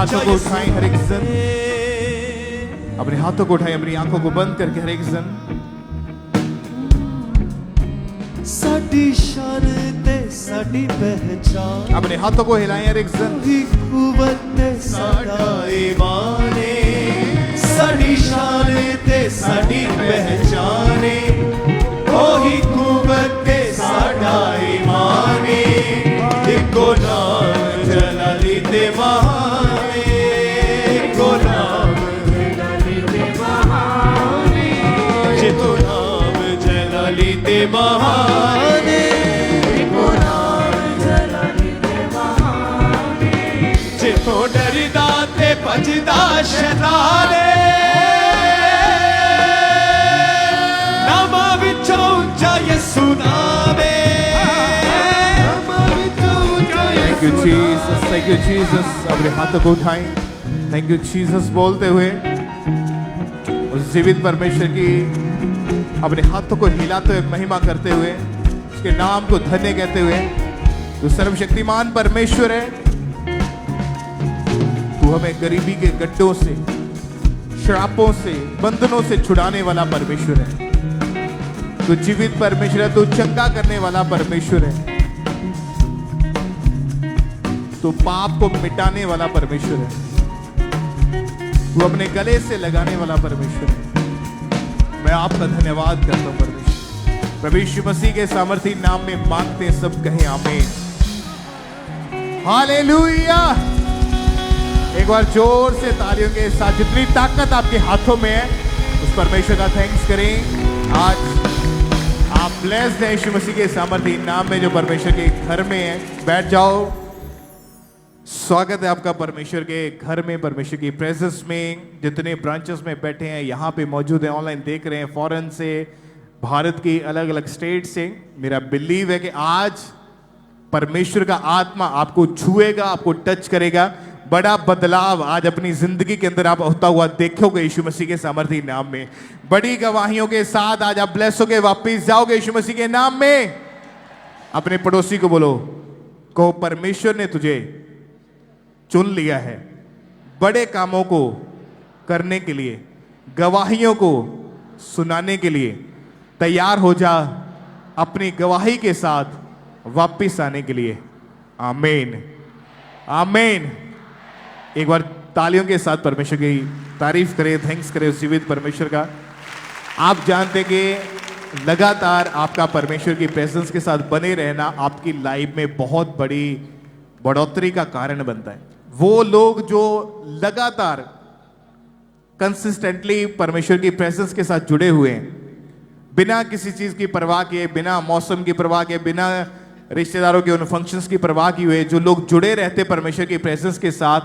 हाथों को उठाएं हर एक जन, अपने हाथों को उठाएं, अपनी आंखों को बंद करके हर एक जन। साडी शान ते साडी पहचान, अपने हाथों को हिलाएं हर एक जन। ही कुवत ते साडा ईमान है, साडी शान ते साडी पहचान है, ओही कुवत ते साडा ईमान है। इको नाम जलाली ते महान है, इको नाम जलाली ते महान है, जितो नाम जलाली ते महान है, इको नाम जलाली ते महान है, जितो डरदा ते भजदा शैतान नामा विचों ऊंचा यसू नाम है। Thank you Jesus, thank you Jesus। अपने हाथों को उठाएं, थैंक यू जीसस बोलते हुए उस जीवित परमेश्वर की अपने हाथों को हिलाते हुए महिमा करते हुए उसके नाम को धन्य कहते हुए। तू सर्वशक्तिमान परमेश्वर है, तू हमें गरीबी के गड्ढों से, श्रापों से, बंधनों से छुड़ाने वाला परमेश्वर है। तू जीवित परमेश्वर है, तू चंगा करने वाला परमेश्वर है, तो पाप को मिटाने वाला परमेश्वर है, तू अपने गले से लगाने वाला परमेश्वर है। मैं आपका धन्यवाद करता हूं परमेश्वर। प्रभु यीशु मसीह के सामर्थी नाम में मांगते हैं, सब कहें आमीन, हालेलुया। एक बार जोर से तालियों के साथ, जितनी ताकत आपके हाथों में है उस परमेश्वर का थैंक्स करें। आज आप ब्लेस्ड हैं यीशु मसीह के सामर्थी नाम में जो परमेश्वर के घर में है। बैठ जाओ, स्वागत है आपका परमेश्वर के घर में, परमेश्वर की प्रेजेंस में। जितने ब्रांचेस में बैठे हैं, यहाँ पे मौजूद हैं, ऑनलाइन देख रहे हैं, फॉरेन से, भारत की अलग अलग स्टेट से, मेरा बिलीव है कि आज परमेश्वर का आत्मा आपको छुएगा, आपको टच करेगा। बड़ा बदलाव आज अपनी जिंदगी के अंदर आप होता हुआ देखोगे यीशु मसीह के सामर्थी नाम में। बड़ी गवाहियों के साथ आज आप ब्लेस होगे, वापिस जाओगे यीशु मसीह के नाम में। अपने पड़ोसी को बोलो, कहो परमेश्वर ने तुझे चुन लिया है बड़े कामों को करने के लिए, गवाहियों को सुनाने के लिए। तैयार हो जा अपनी गवाही के साथ वापिस आने के लिए। आमीन, आमीन। एक बार तालियों के साथ परमेश्वर की तारीफ करें, थैंक्स करें उस जीवित परमेश्वर का। आप जानते हैं कि लगातार आपका परमेश्वर की प्रेजेंस के साथ बने रहना आपकी लाइफ में बहुत बड़ी बढ़ोतरी का कारण बनता है। वो लोग जो लगातार कंसिस्टेंटली परमेश्वर की प्रेजेंस के साथ जुड़े हुए हैं, बिना किसी चीज की परवाह किए, बिना मौसम की परवाह किए, बिना रिश्तेदारों के उन फंक्शंस की परवाह किए हुए जो लोग जुड़े रहते परमेश्वर की प्रेजेंस के साथ,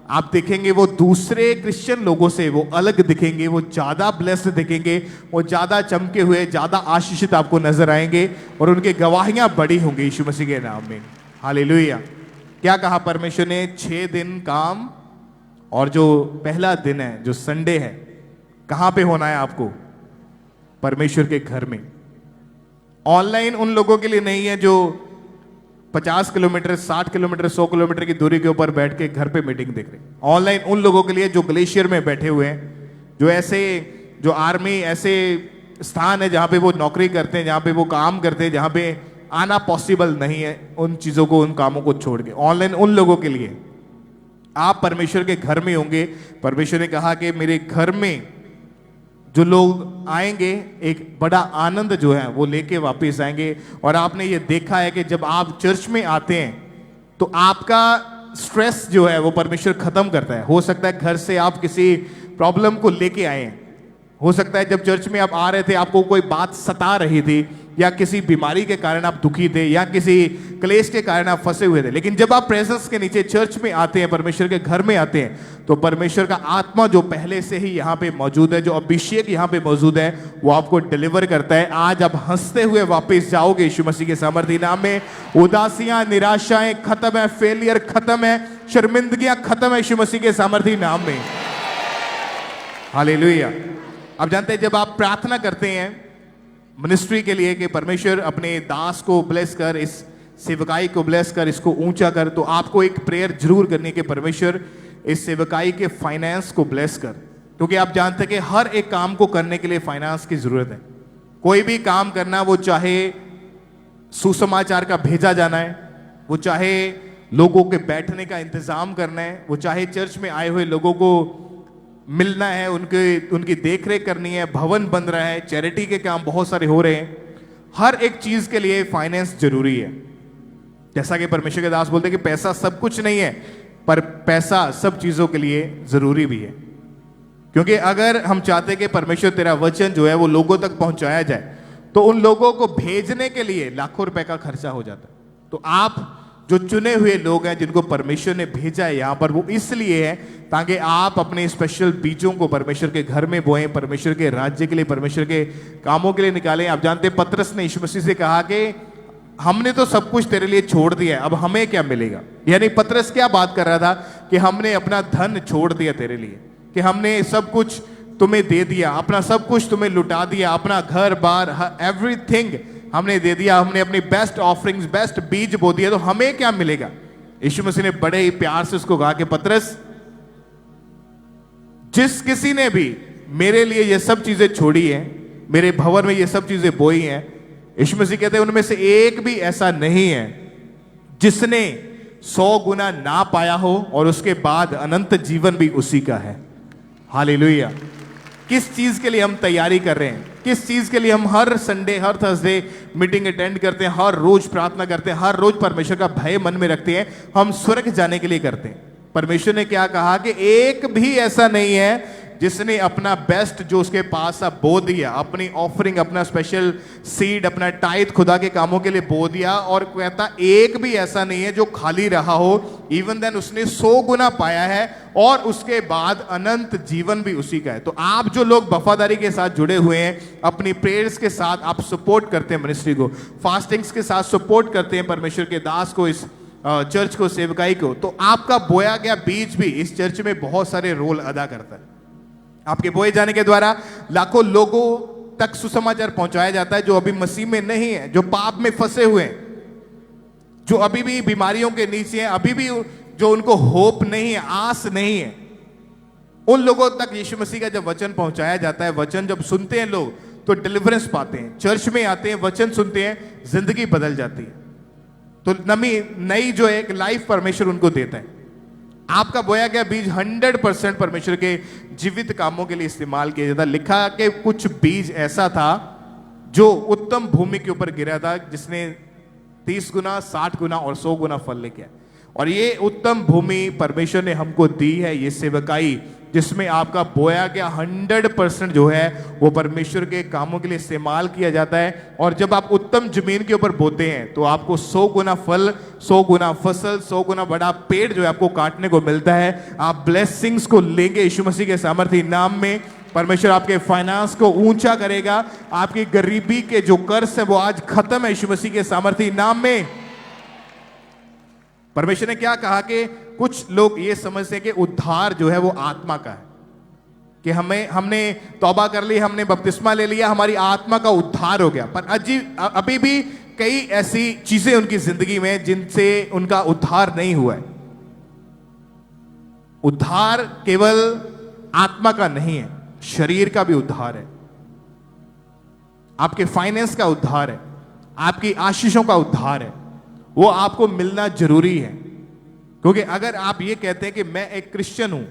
आप देखेंगे वो दूसरे क्रिश्चियन लोगों से वो अलग दिखेंगे, वो ज्यादा ब्लेस्ड दिखेंगे, वो ज्यादा चमके हुए, ज्यादा आशीषित आपको नजर आएंगे और उनकी गवाहियां बड़ी होंगी यीशु मसीह के नाम में। हालेलुया। क्या कहा परमेश्वर ने? 6 दिन काम और जो पहला दिन है जो संडे है, कहां पे होना है आपको? परमेश्वर के घर में। ऑनलाइन उन लोगों के लिए नहीं है जो 50 किलोमीटर, 60 किलोमीटर, 100 किलोमीटर की दूरी के ऊपर बैठ के घर पे मीटिंग देख रहे हैं। ऑनलाइन उन लोगों के लिए जो ग्लेशियर में बैठे हुए हैं, जो ऐसे, जो आर्मी ऐसे स्थान है जहां पे वो नौकरी करते हैं, जहां पे वो काम करते हैं, जहां पे आना पॉसिबल नहीं है उन चीजों को, उन कामों को छोड़ के। ऑनलाइन उन लोगों के लिए आप परमेश्वर के घर में होंगे। परमेश्वर ने कहा कि मेरे घर में जो लोग आएंगे एक बड़ा आनंद जो है वो लेके वापस आएंगे। और आपने ये देखा है कि जब आप चर्च में आते हैं तो आपका स्ट्रेस जो है वो परमेश्वर खत्म करता है। हो सकता है घर से आप किसी प्रॉब्लम को लेके आए हैं, हो सकता है जब चर्च में आप आ रहे थे आपको कोई बात सता रही थी, या किसी बीमारी के कारण आप दुखी थे, या किसी क्लेश के कारण आप फंसे हुए थे। लेकिन जब आप प्रेजेंस के नीचे चर्च में आते हैं, परमेश्वर के घर में आते हैं, तो परमेश्वर का आत्मा जो पहले से ही यहाँ पे मौजूद है, जो अभिषेक यहाँ पे मौजूद है, वो आपको डिलीवर करता है। आज आप हंसते हुए वापस जाओगे यीशु मसीह के सामर्थी नाम में। उदासियां, निराशाएं खत्म है, फेलियर खत्म है, शर्मिंदगियां खत्म है यीशु मसीह के सामर्थी नाम में। हालेलुया। आप जानते हैं जब आप प्रार्थना करते हैं मिनिस्ट्री के लिए कि परमेश्वर अपने दास को ब्लेस कर, इस सेवकाई को ब्लेस कर, इसको ऊंचा कर, तो आपको एक प्रेयर जरूर करनी है कि परमेश्वर इस सेवकाई के फाइनेंस को ब्लेस कर, क्योंकि आप जानते हैं कि हर एक काम को करने के लिए फाइनेंस की जरूरत है। कोई भी काम करना, वो चाहे सुसमाचार का भेजा जाना है, वो चाहे लोगों के बैठने का इंतजाम करना है, वो चाहे चर्च में आए हुए लोगों को मिलना है, उनकी देखरेख करनी है, भवन बन रहा है, चैरिटी के काम बहुत सारे हो रहे हैं। हर एक चीज के लिए फाइनेंस जरूरी है। जैसा कि परमेश्वर के दास बोलते हैं कि पैसा सब कुछ नहीं है, पर पैसा सब चीजों के लिए जरूरी भी है। क्योंकि अगर हम चाहते हैं कि परमेश्वर तेरा वचन जो है वो लोगों तक पहुंचाया जाए, तो उन लोगों को भेजने के लिए लाखों रुपए का खर्चा हो जाता है। तो आप जो चुने हुए लोग हैं, जिनको परमेश्वर ने भेजा है यहां पर, वो इसलिए है ताकि आप अपने स्पेशल बीजों को परमेश्वर के घर में बोएं, परमेश्वर के राज्य के लिए, परमेश्वर के कामों के लिए निकालें। आप जानते हैं पतरस ने यीशु मसीह से कहा कि हमने तो सब कुछ तेरे लिए छोड़ दिया है, अब हमें क्या मिलेगा। यानी पतरस क्या बात कर रहा था कि हमने अपना धन छोड़ दिया तेरे लिए, कि हमने सब कुछ तुम्हें दे दिया, अपना सब कुछ तुम्हें लुटा दिया, अपना घर बार एवरीथिंग हमने दे दिया, हमने अपनी बेस्ट ऑफरिंग्स, बेस्ट बीज बो दिया, तो हमें क्या मिलेगा। यीशु मसीह ने बड़े ही प्यार से उसको कहा कि पतरस, जिस किसी ने भी मेरे लिए ये सब चीजें छोड़ी हैं, मेरे भवन में ये सब चीजें बोई हैं, यीशु मसीह कहते हैं उनमें से एक भी ऐसा नहीं है जिसने 100 गुना ना पाया हो और उसके बाद अनंत जीवन भी उसी का है। हालेलुया। किस चीज के लिए हम तैयारी कर रहे हैं, किस चीज के लिए हम हर संडे हर थर्सडे मीटिंग अटेंड करते हैं, हर रोज प्रार्थना करते हैं, हर रोज परमेश्वर का भय मन में रखते हैं, हम स्वर्ग जाने के लिए करते हैं। परमेश्वर ने क्या कहा कि एक भी ऐसा नहीं है जिसने अपना बेस्ट जो उसके पास था बो दिया, अपनी ऑफरिंग, अपना स्पेशल सीड, अपना टाइथ खुदा के कामों के लिए बो दिया, और कहता एक भी ऐसा नहीं है जो खाली रहा हो। इवन देन उसने 100 गुना पाया है और उसके बाद अनंत जीवन भी उसी का है। तो आप जो लोग वफादारी के साथ जुड़े हुए हैं, अपनी प्रेयर्स के साथ आप सपोर्ट करते हैं मिनिस्ट्री को, फास्टिंग्स के साथ सपोर्ट करते हैं परमेश्वर के दास को, इस चर्च को, सेवकाई को, तो आपका बोया गया बीज भी इस चर्च में बहुत सारे रोल अदा करता है। आपके बोए जाने के द्वारा लाखों लोगों तक सुसमाचार पहुंचाया जाता है जो अभी मसीह में नहीं है, जो पाप में फंसे हुए हैं, जो अभी भी बीमारियों के नीचे हैं, अभी भी जो उनको होप नहीं है, आस नहीं है, उन लोगों तक यीशु मसीह का जब वचन पहुंचाया जाता है, वचन जब सुनते हैं लोग तो डिलीवरेंस पाते हैं, चर्च में आते हैं, वचन सुनते हैं, जिंदगी बदल जाती है। तो नई जो एक लाइफ परमेश्वर उनको देता है। आपका बोया गया बीज 100% परमेश्वर के जीवित कामों के लिए इस्तेमाल किया जाता है। लिखा कि कुछ बीज ऐसा था जो उत्तम भूमि के ऊपर गिरा था, जिसने 30 गुना, 60 गुना और 100 गुना फल लेके आया। और ये उत्तम भूमि परमेश्वर ने हमको दी है, ये सेवकाई, जिसमें आपका बोया गया 100% जो है वो परमेश्वर के कामों के लिए इस्तेमाल किया जाता है। और जब आप उत्तम जमीन के ऊपर बोते हैं तो आपको 100 गुना फल, 100 गुना फसल, 100 गुना बड़ा पेड़ जो है आपको काटने को मिलता है। आप ब्लेसिंग्स को लेंगे यीशु मसीह के सामर्थ्य नाम में। परमेश्वर आपके फाइनेंस को ऊंचा करेगा, आपकी गरीबी के जो कर्ज है वो आज खत्म है यीशु मसीह के सामर्थ्य नाम में। परमेश्वर ने क्या कहा कि कुछ लोग ये समझते हैं कि उद्धार जो है वो आत्मा का है, कि हमने तौबा कर ली, हमने बपतिस्मा ले लिया, हमारी आत्मा का उद्धार हो गया। पर अभी भी कई ऐसी चीजें उनकी जिंदगी में जिनसे उनका उद्धार नहीं हुआ है। उद्धार केवल आत्मा का नहीं है, शरीर का भी उद्धार है, आपके फाइनेंस का उद्धार है, आपकी आशीषों का उद्धार है। वो आपको मिलना जरूरी है। क्योंकि अगर आप ये कहते हैं कि मैं एक क्रिश्चियन हूं,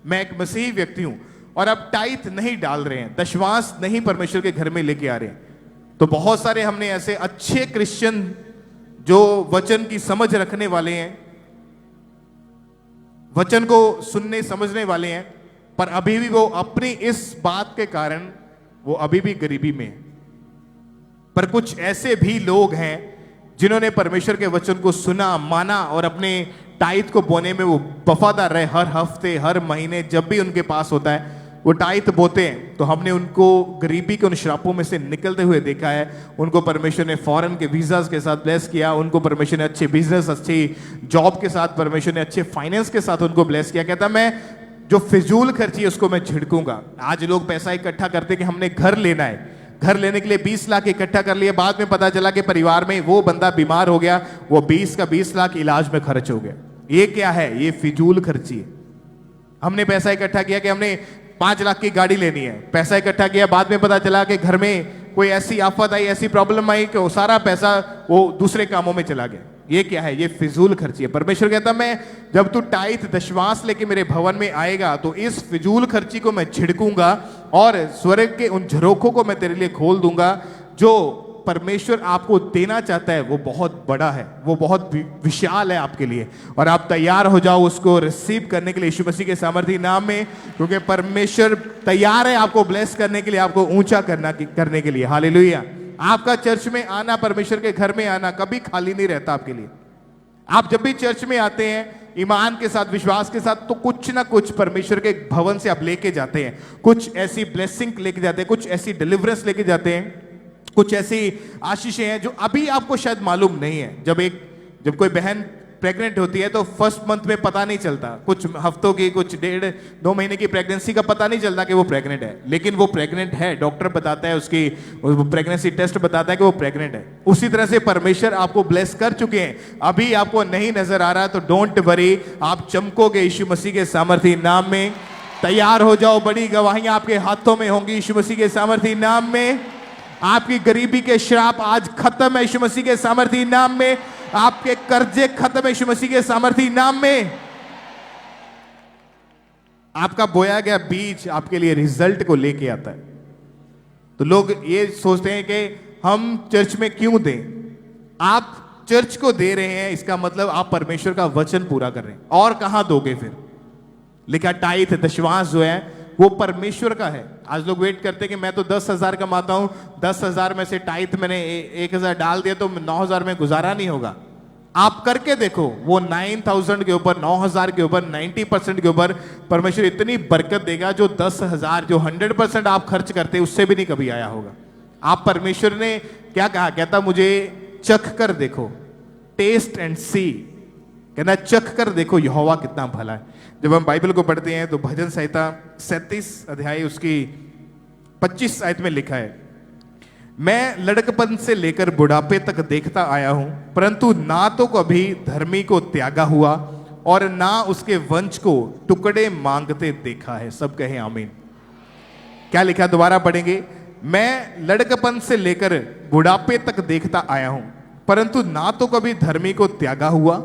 मैं एक मसीही व्यक्ति हूं, और आप टाइथ नहीं डाल रहे हैं, दशवांश नहीं परमेश्वर के घर में लेके आ रहे हैं, तो बहुत सारे हमने ऐसे अच्छे क्रिश्चियन जो वचन की समझ रखने वाले हैं, वचन को सुनने समझने वाले हैं, पर अभी भी वो अपनी इस बात के कारण वो अभी भी गरीबी में है। पर कुछ ऐसे भी लोग हैं जिन्होंने परमेश्वर के वचन को सुना, माना और अपने टाइथ को बोने में वो वफादार रहे। हर हफ्ते, हर महीने जब भी उनके पास होता है वो टाइथ बोते हैं। तो हमने उनको गरीबी के उन श्रापों में से निकलते हुए देखा है। उनको परमेश्वर ने फॉरेन के वीजास के साथ ब्लेस किया, उनको परमेश्वर ने अच्छे बिजनेस, अच्छी जॉब के साथ, परमेश्वर ने अच्छे फाइनेंस के साथ उनको ब्लेस किया। कहता मैं जो फिजूल खर्ची है उसको मैं झिड़कूंगा। आज लोग पैसा इकट्ठा करते कि हमने घर लेना है, घर लेने के लिए 20 लाख इकट्ठा कर लिए, बाद में पता चला कि परिवार में वो बंदा बीमार हो गया, वो 20 का 20 लाख इलाज में खर्च हो गया। ये क्या है? ये फिजूल खर्ची है। हमने पैसा इकट्ठा किया कि हमने 5 लाख की गाड़ी लेनी है, पैसा इकट्ठा किया, बाद में पता चला कि घर में कोई ऐसी आफत आई, ऐसी प्रॉब्लम आई कि वो सारा पैसा वो दूसरे कामों में चला गया। ये क्या है? ये फिजूल खर्ची है। परमेश्वर कहता मैं जब तू टाइथ दशवांश लेके मेरे भवन में आएगा तो इस फिजूल खर्ची को मैं छिड़कूंगा और स्वर्ग के उन झरोखों को मैं तेरे लिए खोल दूंगा। जो परमेश्वर आपको देना चाहता है वो बहुत बड़ा है, वो बहुत विशाल है आपके लिए, और आप तैयार हो जाओ उसको रिसीव करने के लिए यीशु मसीह के सामर्थी नाम में, क्योंकि परमेश्वर तैयार है आपको ब्लेस करने के लिए, आपको ऊंचा करने के लिए। हालेलुया। आपका चर्च में आना, परमेश्वर के घर में आना कभी खाली नहीं रहता आपके लिए। आप जब भी चर्च में आते हैं ईमान के साथ, विश्वास के साथ, तो कुछ ना कुछ परमेश्वर के भवन से आप लेके जाते हैं, कुछ ऐसी ब्लेसिंग लेके जाते हैं, कुछ ऐसी डिलीवरेंस लेके जाते हैं, कुछ ऐसी आशीषें हैं जो अभी आपको शायद मालूम नहीं है। जब कोई बहन प्रेग्नेंट होती है तो फर्स्ट मंथ में पता नहीं चलता, कुछ हफ्तों की, कुछ 1.5-2 महीने की प्रेगनेंसी का पता नहीं चलता कि वो प्रेग्नेंट है, लेकिन वो प्रेग्नेंट है। डॉक्टर बताता है, उसकी प्रेगनेंसी टेस्ट बताता है कि वो प्रेग्नेंट है। उसी तरह से परमेश्वर आपको ब्लेस कर चुके हैं, अभी आपको नहीं नजर आ रहा तो डोंट वरी, आप चमकोगे यीशु मसीह के सामर्थी नाम में। तैयार हो जाओ, बड़ी गवाहियां आपके हाथों में होंगी यीशु मसीह के सामर्थी नाम में। आपकी गरीबी के श्राप आज खत्म है यीशु मसीह के सामर्थी नाम में। आपके कर्जे खत्म है यीशु मसीह के सामर्थी नाम में। आपका बोया गया बीज आपके लिए रिजल्ट को लेके आता है। तो लोग ये सोचते हैं कि हम चर्च में क्यों दें। आप चर्च को दे रहे हैं, इसका मतलब आप परमेश्वर का वचन पूरा कर रहे हैं। और कहां दोगे फिर? लिखा टाइथ दशवांश जो है वो परमेश्वर का है। आज लोग वेट करते हैं कि मैं तो 10,000 कमाता हूं, 10,000 में से टाइथ मैंने 1,000 डाल दिया तो 9,000 में गुजारा नहीं होगा। आप करके देखो, वो 9,000 के ऊपर, 9,000 के ऊपर, 90% के ऊपर परमेश्वर इतनी बरकत देगा जो 10,000 जो 100% आप खर्च करते उससे भी नहीं कभी आया होगा। आप परमेश्वर ने क्या कहा? कहता मुझे चख कर देखो, टेस्ट एंड सी, कहना चख कर देखो यहोवा कितना भला है। जब हम बाइबल को पढ़ते हैं तो भजन संहिता 37 अध्याय उसकी 25 आयत में लिखा है, मैं लड़कपन से लेकर बुढ़ापे तक देखता आया हूं, परंतु ना तो कभी धर्मी को त्यागा हुआ और ना उसके वंश को टुकड़े मांगते देखा है। सब कहें आमीन। क्या लिखा? दोबारा पढ़ेंगे। मैं लड़कपन से लेकर बुढ़ापे तक देखता आया हूं, परंतु ना तो कभी धर्मी को त्यागा हुआ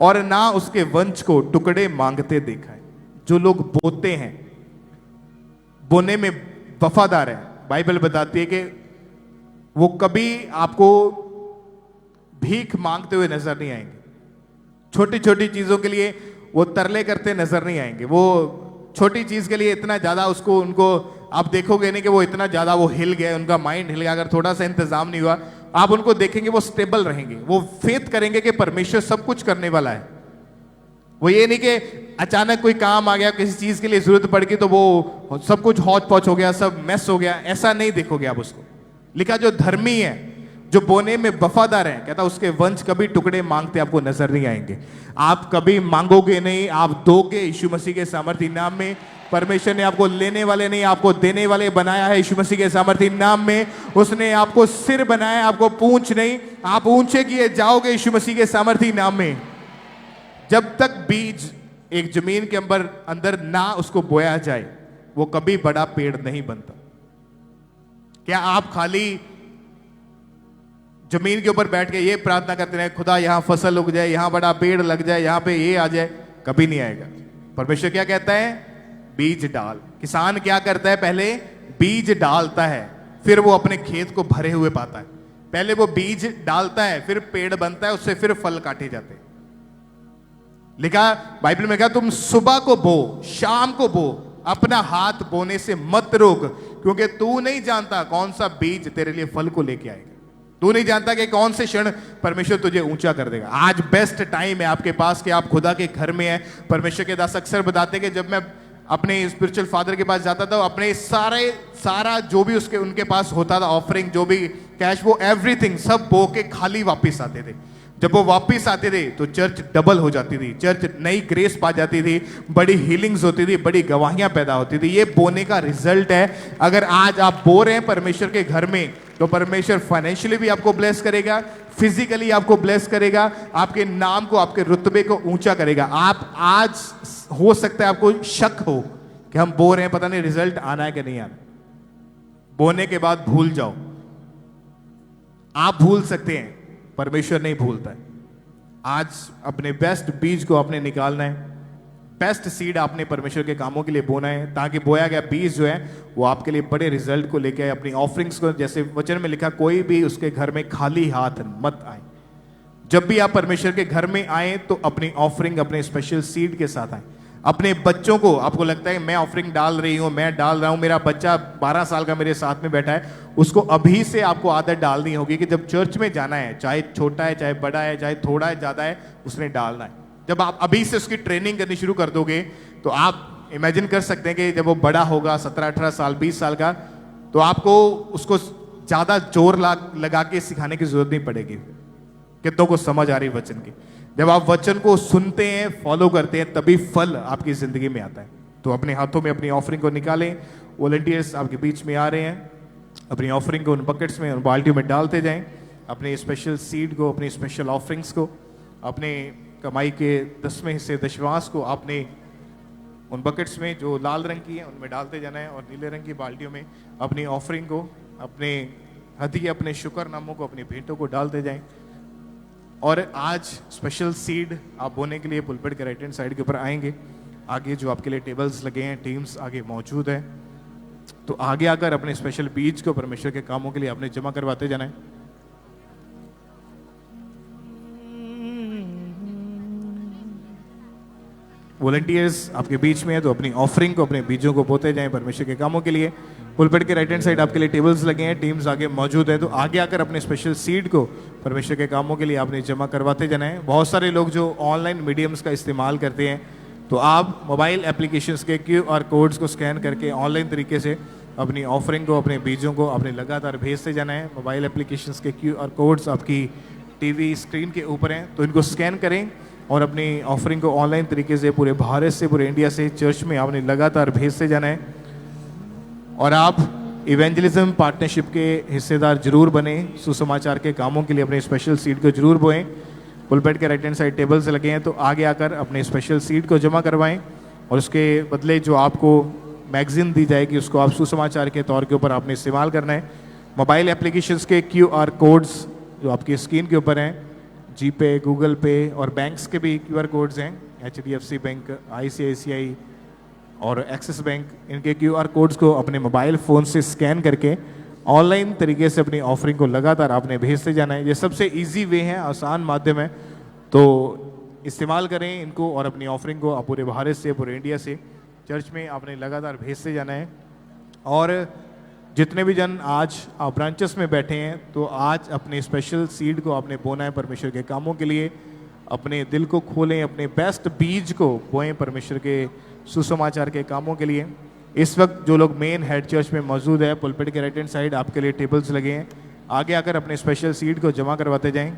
और ना उसके वंश को टुकड़े मांगते देखा है। जो लोग बोते हैं, बोने में वफादार है, बाइबल बताती है कि वो कभी आपको भीख मांगते हुए नजर नहीं आएंगे। छोटी छोटी चीजों के लिए वो तरले करते नजर नहीं आएंगे। वो छोटी चीज के लिए इतना ज्यादा उनको आप देखोगे नहीं कि वो इतना ज्यादा वो हिल गए, उनका माइंड हिल गया। अगर थोड़ा सा इंतजाम नहीं हुआ, आप उनको देखेंगे वो स्टेबल रहेंगे, वो फेथ करेंगे कि परमेश्वर सब कुछ करने वाला है। वो ये नहीं कि अचानक कोई काम आ गया, किसी चीज के लिए जरूरत पड़ गई तो वो सब कुछ हौच पौच हो गया, सब मैस हो गया, ऐसा नहीं देखोगे आप उसको। लिखा जो धर्मी है, जो बोने में वफादार है, कहता उसके वंश कभी टुकड़े मांगते आपको नजर नहीं आएंगे। आप कभी मांगोगे नहीं, आप दोगे यीशु मसीह के सामर्थी नाम में। परमेश्वर ने आपको लेने वाले नहीं, आपको देने वाले बनाया है यीशु मसीह के सामर्थी नाम में। उसने आपको सिर बनाया, आपको पूंछ नहीं। आप ऊंचे किए जाओगे यीशु मसीह के सामर्थी नाम में। जब तक बीज एक जमीन के अंदर ना उसको बोया जाए, वो कभी बड़ा पेड़ नहीं बनता। क्या आप खाली जमीन के ऊपर बैठ के ये प्रार्थना करते रहे, खुदा यहां फसल उग जाए, यहां बड़ा पेड़ लग जाए, यहां पे ये आ जाए? कभी नहीं आएगा। परमेश्वर क्या कहता है? बीज डाल। किसान क्या करता है? पहले बीज डालता है, फिर वो अपने खेत को भरे हुए पाता है। पहले वो बीज डालता है, फिर पेड़ बनता है, उससे फिर फल काटे जाते हैं। लिखा बाइबल में, कहा तुम सुबह को बो, शाम को बो, अपना हाथ बोने से मत रोक, क्योंकि तू नहीं जानता कौन सा बीज तेरे लिए फल को लेके आएगा। तू नहीं जानता कि कौन से क्षण परमेश्वर तुझे ऊंचा कर देगा। आज बेस्ट टाइम है आपके पास कि आप खुदा के घर में हैं। परमेश्वर के दास अक्सर बताते कि जब मैं अपने स्पिरिचुअल फादर के पास जाता था, अपने सारा जो भी उनके पास होता था, ऑफरिंग जो भी कैश, वो एवरीथिंग सब बो के खाली वापस आते थे। जब वो वापस आते थे तो चर्च डबल हो जाती थी, चर्च नई ग्रेस पा जाती थी, बड़ी हीलिंग्स होती थी, बड़ी गवाहियां पैदा होती थी। ये बोने का रिजल्ट है। अगर आज आप बो रहे हैं परमेश्वर के घर में, तो परमेश्वर फाइनेंशियली भी आपको ब्लेस करेगा, फिजिकली आपको ब्लेस करेगा, आपके नाम को, आपके रुतबे को ऊंचा करेगा। आप आज हो सकता है आपको शक हो कि हम बो रहे हैं, पता नहीं रिजल्ट आना है कि नहीं आना। बोने के बाद भूल जाओ। आप भूल सकते हैं, परमेश्वर नहीं भूलता है। आज अपने बेस्ट बीज को आपने निकालना है, बेस्ट सीड आपने परमेश्वर के कामों के लिए बोना है, ताकि बोया गया बीज जो है वो आपके लिए बड़े रिजल्ट को लेके आए। अपनी ऑफरिंग्स को, जैसे वचन में लिखा, कोई भी उसके घर में खाली हाथ मत आए। जब भी आप परमेश्वर के घर में आए तो अपनी ऑफरिंग, अपने स्पेशल सीड के साथ आए। अपने बच्चों को, आपको लगता है मैं ऑफरिंग डाल रही हूं, मैं डाल रहा हूं, मेरा बच्चा 12 साल का मेरे साथ में बैठा है, उसको अभी से आपको आदत डालनी होगी कि जब चर्च में जाना है, चाहे छोटा है, चाहे बड़ा है, चाहे थोड़ा है, ज्यादा है, उसने डालना है। जब आप अभी से उसकी ट्रेनिंग करनी शुरू कर दोगे तो आप इमेजिन कर सकते हैं कि जब वो बड़ा होगा, 17-18 साल, 20 साल का, तो आपको उसको ज्यादा जोर लगा के सिखाने की जरूरत नहीं पड़ेगी। कितनों को समझ आ रही वचन की? जब आप वचन को सुनते हैं, फॉलो करते हैं, तभी फल आपकी जिंदगी में आता है। तो अपने हाथों में अपनी ऑफरिंग को निकालें। वॉलंटियर्स आपके बीच में आ रहे हैं, अपनी ऑफरिंग को उन बकेट्स में, उन बाल्टियों में डालते जाएं। अपने स्पेशल सीड को, अपनी स्पेशल ऑफरिंग्स को, अपने कमाई के 10वें हिस्से, दशवांश को आपने उन बकेट्स में जो लाल रंग की है उनमें डालते जाना है, और नीले रंग की बाल्टियों में अपनी ऑफरिंग को, अपने हदिये, अपने शुक्रनामों को, अपनी भेंटों को डालते जाएं। और आज स्पेशल सीड आप बोने के लिए पुलपिट के राइट हैंड साइड के ऊपर आएंगे। आगे जो आपके लिए टेबल्स लगे हैं, टीम्स आगे मौजूद है, तो आगे आकर अपने स्पेशल बीज को परमेश्वर के कामों के लिए आपने जमा करवाते जाना है। वॉलंटियर्स आपके बीच में है, तो अपनी ऑफरिंग को, अपने बीजों को बोते जाएं परमेश्वर के कामों के लिए। पुलपिट के राइट हैंड साइड आपके लिए टेबल्स लगे हैं, टीम्स आगे मौजूद है, तो आगे आकर अपने स्पेशल सीड को परमेश्वर के कामों के लिए आपने जमा करवाते जाना है। बहुत सारे लोग जो ऑनलाइन मीडियम्स का इस्तेमाल करते हैं, तो आप मोबाइल एप्लीकेशंस के QR कोड्स को स्कैन करके ऑनलाइन तरीके से अपनी ऑफरिंग को, अपने बीजों को आपने लगातार भेजते जाना है। मोबाइल एप्लीकेशंस के QR कोड्स आपकी टीवी स्क्रीन के ऊपर हैं, तो इनको स्कैन करें और अपनी ऑफरिंग को ऑनलाइन तरीके से पूरे भारत से, पूरे इंडिया से चर्च में आपने लगातार भेजते जाना है। और आप इवेंजलिज्म पार्टनरशिप के हिस्सेदार जरूर बने। सुसमाचार के कामों के लिए अपने स्पेशल सीड को जरूर बोएं। पुलपिट के राइट हैंड साइड टेबल्स लगे हैं, तो आगे आकर अपने स्पेशल सीड को जमा करवाएं, और उसके बदले जो आपको मैगजीन दी जाएगी उसको आप सुसमाचार के तौर के ऊपर आपने इस्तेमाल करना है। मोबाइल एप्लीकेशंस के QR कोड्स जो आपकी स्क्रीन के ऊपर हैं, जीपे, गूगल पे, और बैंक्स के भी QR कोड्स हैं, HDFC बैंक, ICICI और एक्सिस बैंक, इनके QR कोड्स को अपने मोबाइल फ़ोन से स्कैन करके ऑनलाइन तरीके से अपनी ऑफरिंग को लगातार आपने भेजते जाना है। ये सबसे इजी वे है, आसान माध्यम है, तो इस्तेमाल करें इनको, और अपनी ऑफरिंग को आप पूरे भारत से, पूरे इंडिया से चर्च में आपने लगातार भेजते जाना है। और जितने भी जन आज आप ब्रांचेस में बैठे हैं, तो आज अपने स्पेशल सीड को आपने बोना है परमेश्वर के कामों के लिए। अपने दिल को खोलें, अपने बेस्ट बीज को बोएं परमेश्वर के सुसमाचार के कामों के लिए। इस वक्त जो लोग मेन हेड चर्च में मौजूद है, पुलपिट के राइट हैंड साइड आपके लिए टेबल्स लगे हैं, आगे आकर अपने स्पेशल सीड को जमा करवाते जाएं।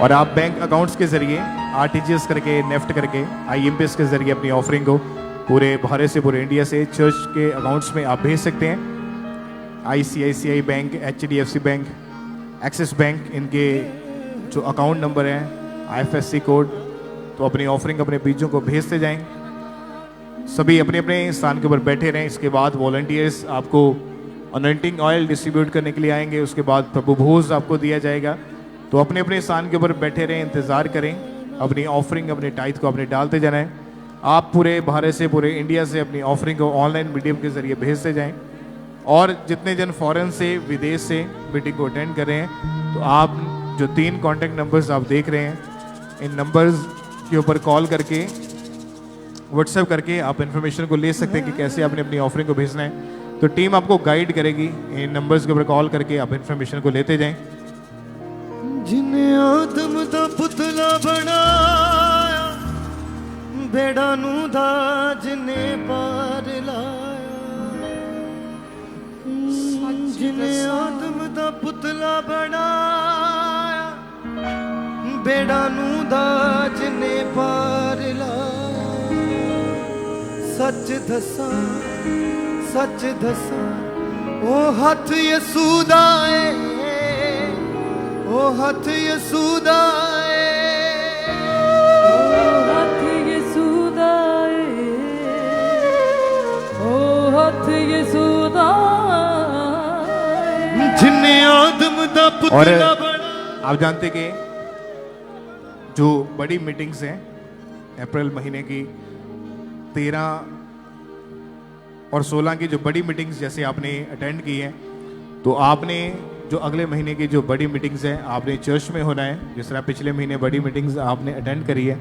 और आप बैंक अकाउंट्स के जरिए RTGS करके, नेफ्ट करके, IMPS के जरिए अपनी ऑफरिंग को पूरे भारत से, पूरे इंडिया से चर्च के अकाउंट्स में आप भेज सकते हैं। ICICI bank, HDFC bank, axis bank, इनके जो अकाउंट नंबर हैं, IFSC कोड, तो अपनी ऑफरिंग, अपने बीजों को भेजते जाएं। सभी अपने अपने स्थान के ऊपर बैठे रहें। इसके बाद वॉलंटियर्स आपको अनॉइंटिंग ऑयल डिस्ट्रीब्यूट करने के लिए आएंगे। उसके बाद प्रभु भोज आपको दिया जाएगा, तो अपने अपने स्थान के ऊपर बैठे रहें, इंतज़ार करें। अपनी ऑफरिंग, अपने टाइथ को अपने डालते जाना है। आप पूरे भारत से, पूरे इंडिया से अपनी ऑफरिंग को ऑनलाइन मीडियम के जरिए भेजते जाएं। और जितने जन फॉरेन से, विदेश से मीटिंग को अटेंड कर रहे हैं, तो आप जो 3 कॉन्टैक्ट नंबर्स आप देख रहे हैं, इन नंबर्स के ऊपर कॉल करके व्हाट्सएप करके आप इन्फॉर्मेशन को ले सकते हैं कि कैसे आपने अपनी ऑफरिंग को भेजना है। तो टीम आपको गाइड करेगी, इन नंबर्स के ऊपर कॉल करके आप इन्फॉर्मेशन को लेते जाएं। जिन्हें आदम दा पुतला बनाया, बेड़ा नू दा जिन्हें पार लाया। जिन्हें आदम दा पुतला बनाया, बेड़ा नू दा जिन्हें पार लाया। सच दसां ओ हथ यसू दा ऐ, ओ हथ यसू दा ऐ, ओ हथ यसू दा ऐ, ओ हथ यसू दा ऐ। जिन्हें आदम दा और पुतला बना। आप जानते कि जो बड़ी मीटिंग्स हैं अप्रैल महीने की 13 और 16 की जो बड़ी मीटिंग्स जैसे आपने अटेंड की है, तो आपने जो अगले महीने की जो बड़ी मीटिंग्स हैं आपने चर्च में होना है। जिस तरह पिछले महीने बड़ी मीटिंग्स आपने अटेंड करी है,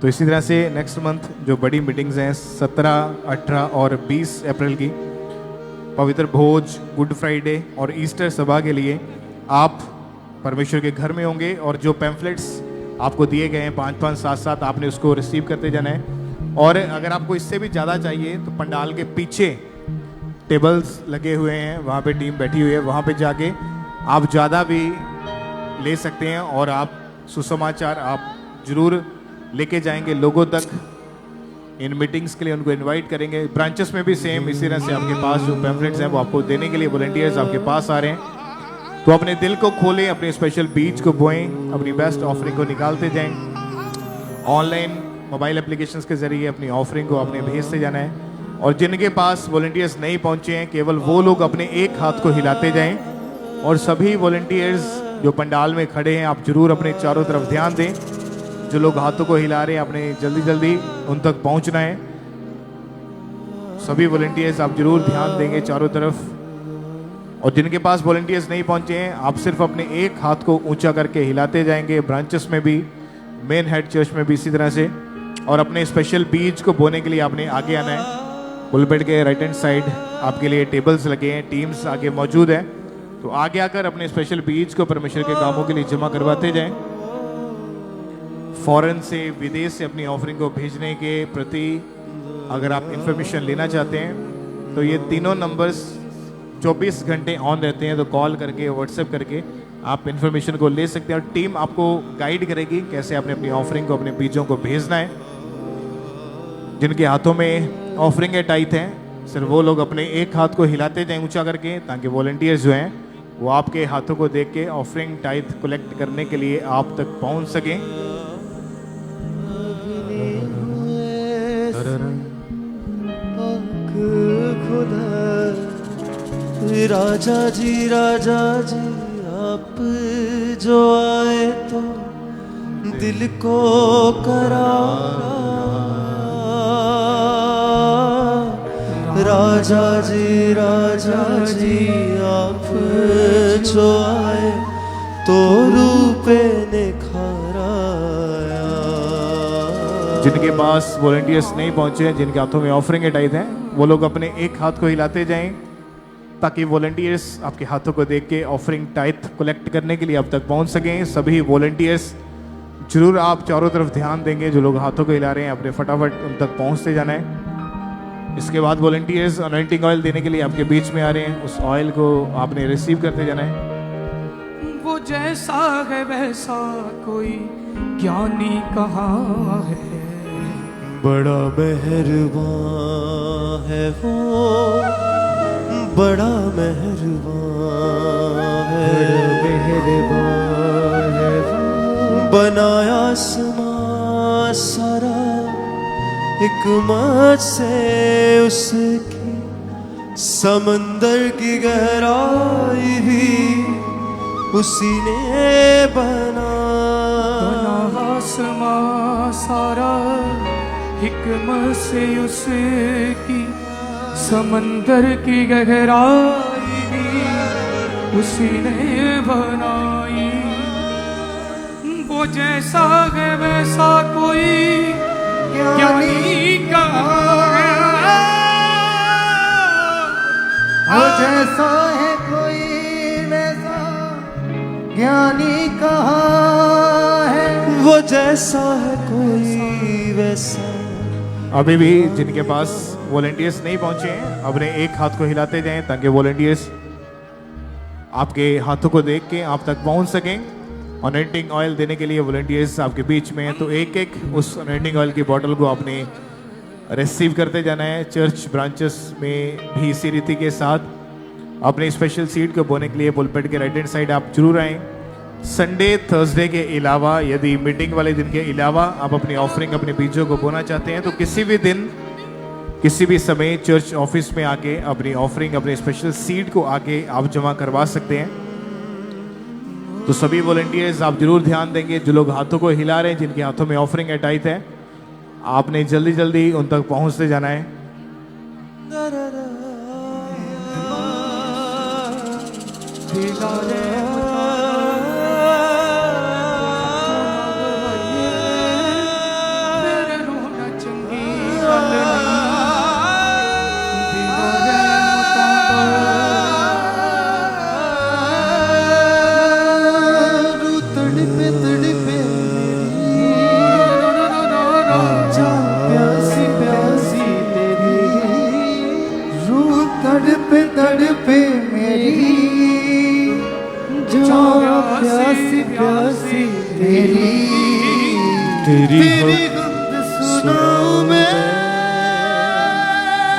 तो इसी तरह से नेक्स्ट मंथ जो बड़ी मीटिंग्स हैं 17, 18 और 20 अप्रैल की पवित्र भोज, गुड फ्राइडे और ईस्टर सभा के लिए आप परमेश्वर के घर में होंगे। और जो पैम्फलेट्स आपको दिए गए हैं 5-5, 7-7 आपने उसको रिसीव करते जाना है। और अगर आपको इससे भी ज़्यादा चाहिए तो पंडाल के पीछे टेबल्स लगे हुए हैं, वहाँ पे टीम बैठी हुई है, वहाँ पे जाके आप ज़्यादा भी ले सकते हैं और आप सुसमाचार आप जरूर लेके जाएंगे लोगों तक। इन मीटिंग्स के लिए उनको इनवाइट करेंगे। ब्रांचेस में भी सेम इसी तरह से आपके पास जो पैम्फलेट्स हैं वो आपको देने के लिए वॉलंटियर्स आपके पास आ रहे हैं। तो अपने दिल को खोलें, अपने स्पेशल बीज को बोएं, अपनी बेस्ट ऑफरिंग को निकालते जाएं। ऑनलाइन मोबाइल एप्लीकेशंस के जरिए अपनी ऑफरिंग को आपने भेजते जाना है। और जिनके पास वॉलंटियर्स नहीं पहुंचे हैं, केवल वो लोग अपने एक हाथ को हिलाते जाएं। और सभी वॉलंटियर्स जो पंडाल में खड़े हैं, आप जरूर अपने चारों तरफ ध्यान दें। जो लोग हाथों को हिला रहे हैं, आपने जल्दी जल्दी उन तक पहुंचना है। सभी वॉलंटियर्स आप जरूर ध्यान देंगे चारों तरफ। और जिनके पास वॉलंटियर्स नहीं पहुंचे हैं, आप सिर्फ अपने एक हाथ को ऊंचा करके हिलाते जाएंगे। ब्रांचेस में भी, मेन हेड चर्च में भी इसी तरह से। और अपने स्पेशल बीज को बोने के लिए आपने आगे आना है। पुलपेट के राइट हैंड साइड आपके लिए टेबल्स लगे हैं, टीम्स आगे मौजूद है। तो आगे आकर अपने स्पेशल बीज को परमेश्वर के कामों के लिए जमा करवाते जाएं। फॉरेन से, विदेश से अपनी ऑफरिंग को भेजने के प्रति अगर आप इंफॉर्मेशन लेना चाहते हैं तो ये तीनों नंबर्स 24 घंटे ऑन रहते हैं। तो कॉल करके, व्हाट्सएप करके आप इन्फॉर्मेशन को ले सकते हैं। और टीम आपको गाइड करेगी कैसे आपने अपनी ऑफरिंग को, अपने बीजों को भेजना है। जिनके हाथों में ऑफरिंग है, टाइथ हैं, सिर्फ वो लोग अपने एक हाथ को हिलाते जाएं ऊंचा करके, ताकि वॉलंटियर्स जो हैं वो आपके हाथों को देख के ऑफरिंग टाइथ कलेक्ट करने के लिए आप तक पहुंच सकें। राजा जी आप जो आए तो दिल को करारा। राजा जी आप जो आए तो रूपे निखारा। जिनके पास वॉलंटियर्स नहीं पहुंचे हैं, जिनके हाथों में ऑफरिंग के टाइप हैं, वो लोग अपने एक हाथ को हिलाते जाएं ताकि वॉलंटियर्स आपके हाथों को देख के ऑफरिंग टाइथ कलेक्ट करने के लिए अब तक पहुंच सकें। सभी वॉलंटियर्स जरूर आप चारों तरफ ध्यान देंगे। जो लोग हाथों को हिला रहे हैं, अपने फटाफट उन तक पहुंचते जाना है। इसके बाद वॉलंटियर्स अनॉइंटिंग ऑयल देने के लिए आपके बीच में आ रहे हैं। उस ऑयल को आपने रिसीव करते जाना है। वो जैसा है वैसा कोई ज्ञानी कहाँ है। बड़ा मेहरबान है वो, बड़ा मेहरबान है वो। बनाया आसमां सारा हिकमत से उसकी, समंदर की गहराई भी उसी ने बना। आसमां सारा हिकमत से उसकी, समंदर की गहराई भी उसी ने बनाई। वो जैसा है वैसा कोई ज्ञानी कहाँ है? वो जैसा है कोई वैसा ज्ञानी कहाँ है? वो जैसा है कोई वैसा। अभी भी जिनके पास वॉलंटियर्स नहीं पहुंचे हैं अपने एक हाथ को हिलाते जाएं ताकि वॉलंटियर्स आपके हाथों को देख के आप तक पहुंच सकें। अनॉइंटिंग ऑयल देने के लिए वॉलंटियर्स आपके बीच में हैं, तो एक एक उस अनॉइंटिंग ऑयल की बोतल को आपने रिसीव करते जाना है। चर्च ब्रांचेस में भी इसी रीति के साथ अपने स्पेशल सीट को बोने के लिए पुलपिट के राइट हैंड साइड आप जरूर आएँ। संडे थर्सडे के अलावा यदि मीटिंग वाले दिन के अलावा आप अपनी ऑफरिंग अपने बीजों को बोना चाहते हैं तो किसी भी दिन किसी भी समय चर्च ऑफिस में आके अपनी ऑफरिंग अपने स्पेशल सीट को आके आप जमा करवा सकते हैं। तो सभी वॉलंटियर्स आप जरूर ध्यान देंगे, जो लोग हाथों को हिला रहे हैं जिनके हाथों में ऑफरिंग अटाइट है, आपने जल्दी जल्दी उन तक पहुंचते जाना है। तड़पे मेरी जो प्यासी प्यासी तेरी तेरी गुप्त सुनाऊं मैं,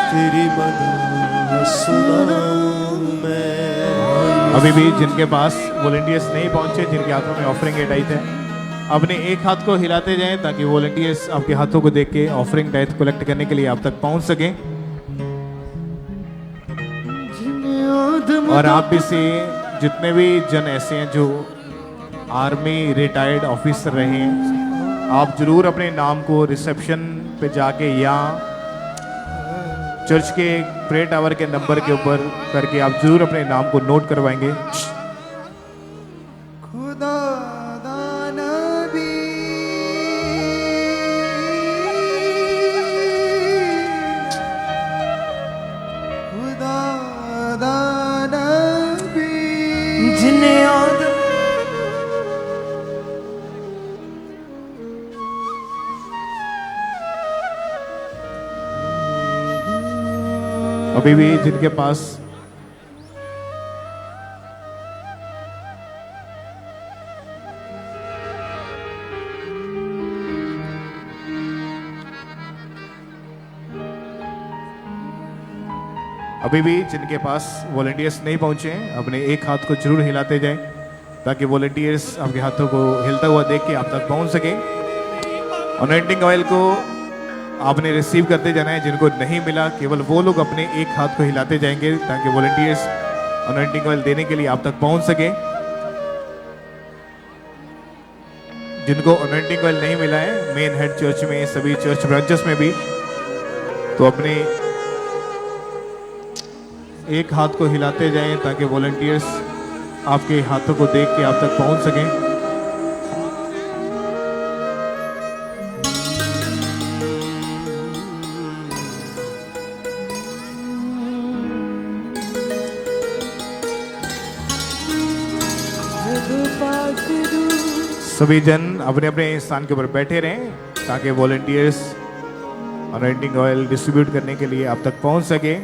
तेरी मदद सुनाऊं मैं। अभी भी जिनके पास वॉलंटियर्स नहीं पहुंचे, जिनके हाथों में ऑफरिंग टाइट है, अपने एक हाथ को हिलाते जाएं ताकि वॉलंटियर्स आपके हाथों को देख के ऑफरिंग टाइट कलेक्ट करने के लिए आप तक पहुंच सकें। और आप भी से जितने भी जन ऐसे हैं जो आर्मी रिटायर्ड ऑफिसर रहे हैं, आप जरूर अपने नाम को रिसेप्शन पे जाके या चर्च के प्रे टावर के नंबर के ऊपर करके आप जरूर अपने नाम को नोट करवाएंगे। खुदा दा नबी खुदा दा नबी जिन्हें याद अभी भी जिनके पास वॉलंटियर्स नहीं पहुंचे हैं, अपने एक हाथ को जरूर हिलाते जाएं ताकि वॉलंटियर्स आपके हाथों को हिलता हुआ देख के आप तक पहुंच सके। अनॉइंटिंग ऑयल को आपने रिसीव करते जाना है। जिनको नहीं मिला केवल वो लोग अपने एक हाथ को हिलाते जाएंगे ताकि वॉलंटियर्स अनॉइंटिंग ऑयल देने के लिए आप तक पहुंच सके। जिनको अनॉइंटिंग ऑयल नहीं मिला है मेन हेड चर्च में, सभी चर्च ब्रांचेस में भी, तो अपने एक हाथ को हिलाते जाएं ताकि वॉलंटियर्स आपके हाथों को देख के आप तक पहुंच सकें। सभी जन अपने अपने स्थान के ऊपर बैठे रहें ताकि वॉलंटियर्स अनॉइंटिंग ऑयल डिस्ट्रीब्यूट करने के लिए आप तक पहुंच सके।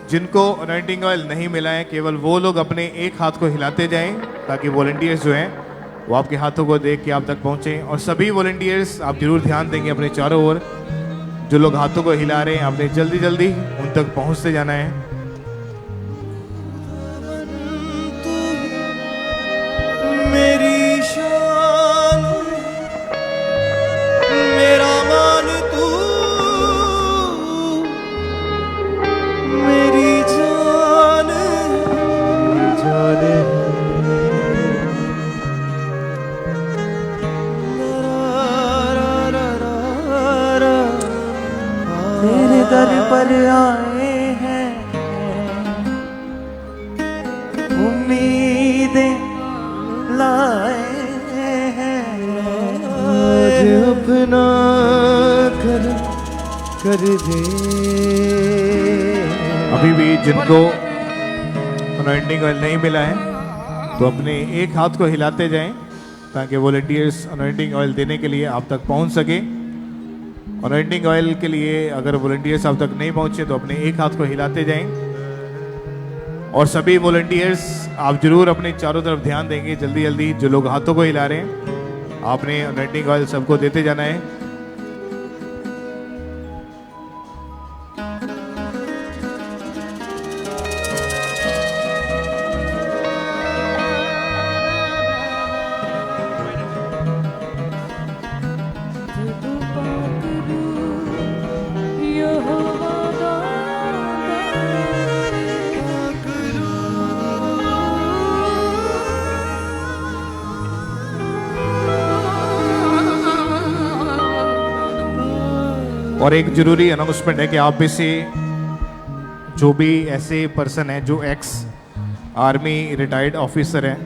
जिनको अनॉइंटिंग ऑयल नहीं मिला है केवल वो लोग अपने एक हाथ को हिलाते जाएं ताकि वॉलंटियर्स जो हैं वो आपके हाथों को देख के आप तक पहुंचे। और सभी वॉलंटियर्स आप जरूर ध्यान देंगे अपने चारों ओर, जो लोग हाथों को हिला रहे हैं आपने जल्दी जल्दी उन तक पहुंचते जाना है। मेरी शान मेरा मान तू, मेरी जान जाने तेरे दर पर आए हैं उम्मीदें लाए हैं, आज अपना कर कर दे। अभी भी जिनको अनॉइंटिंग ऑयल नहीं मिला है तो अपने एक हाथ को हिलाते जाएं ताकि वॉलंटियर्स अनॉइंटिंग ऑयल देने के लिए आप तक पहुंच सके। अनॉइंटिंग ऑयल के लिए अगर वॉलंटियर्स आप तक नहीं पहुंचे तो अपने एक हाथ को हिलाते जाएं। और सभी वॉलंटियर्स आप जरूर अपने चारों तरफ ध्यान देंगे। जल्दी जल्दी जो लोग हाथों को हिला रहे हैं आपने अनॉइंटिंग ऑयल सबको देते जाना है। और एक जरूरी अनाउंसमेंट है कि आप में से जो भी ऐसे पर्सन हैं जो एक्स आर्मी रिटायर्ड ऑफिसर हैं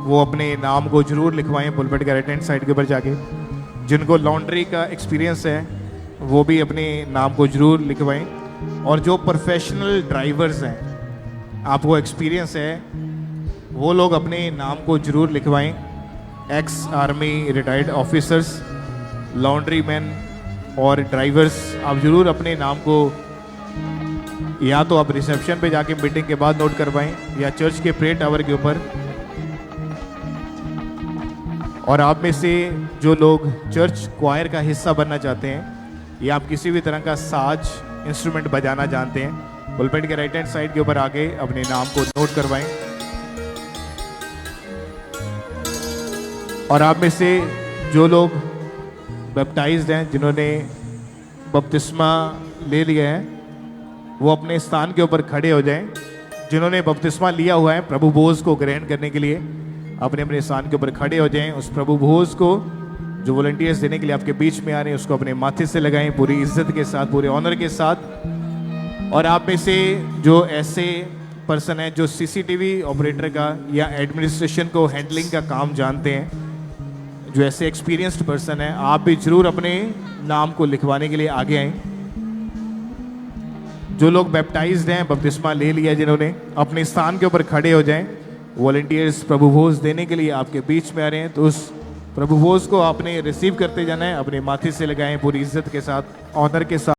वो अपने नाम को जरूर लिखवाएं पुलपिट के राइट हैंड साइड के ऊपर जाके। जिनको लॉन्ड्री का एक्सपीरियंस है वो भी अपने नाम को जरूर लिखवाएं। और जो प्रोफेशनल ड्राइवर्स हैं आपको एक्सपीरियंस है वो लोग अपने नाम को जरूर लिखवाएं। Ex army retired officers, laundry man और ड्राइवर्स आप जरूर अपने नाम को या तो आप रिसेप्शन पे जाके मीटिंग के बाद नोट करवाएं या चर्च के प्रेयर टावर के ऊपर। और आप में से जो लोग चर्च क्वायर का हिस्सा बनना चाहते हैं या आप किसी भी तरह का साज इंस्ट्रूमेंट बजाना जानते हैं पुलपिट के राइट हैंड साइड के ऊपर आके अपने नाम को नोट करवाएं। और आप में से जो लोग बैप्टाइज्ड हैं जिन्होंने बपतिस्मा ले लिया है वो अपने स्थान के ऊपर खड़े हो जाएं। जिन्होंने बपतिस्मा लिया हुआ है प्रभु भोज को ग्रहण करने के लिए अपने अपने स्थान के ऊपर खड़े हो जाएं। उस प्रभु भोज को जो वॉलंटियर्स देने के लिए आपके बीच में आ रहे हैं उसको अपने माथे से लगाएं पूरी इज्जत के साथ, पूरे ऑनर के साथ। और आप में से जो ऐसे पर्सन हैं जो सीसीटीवी ऑपरेटर का या एडमिनिस्ट्रेशन को हैंडलिंग का काम जानते हैं, जो ऐसे एक्सपीरियंस्ड पर्सन है, आप भी जरूर अपने नाम को लिखवाने के लिए आगे आएं। जो लोग बैप्टाइज्ड हैं, बपतिस्मा ले लिया जिन्होंने, अपने स्थान के ऊपर खड़े हो जाएं। वॉलंटियर्स प्रभु भोज देने के लिए आपके बीच में आ रहे हैं तो उस प्रभु भोज को आपने रिसीव करते जाना है, अपने माथे से लगाएं पूरी इज्जत के साथ, ऑनर के साथ।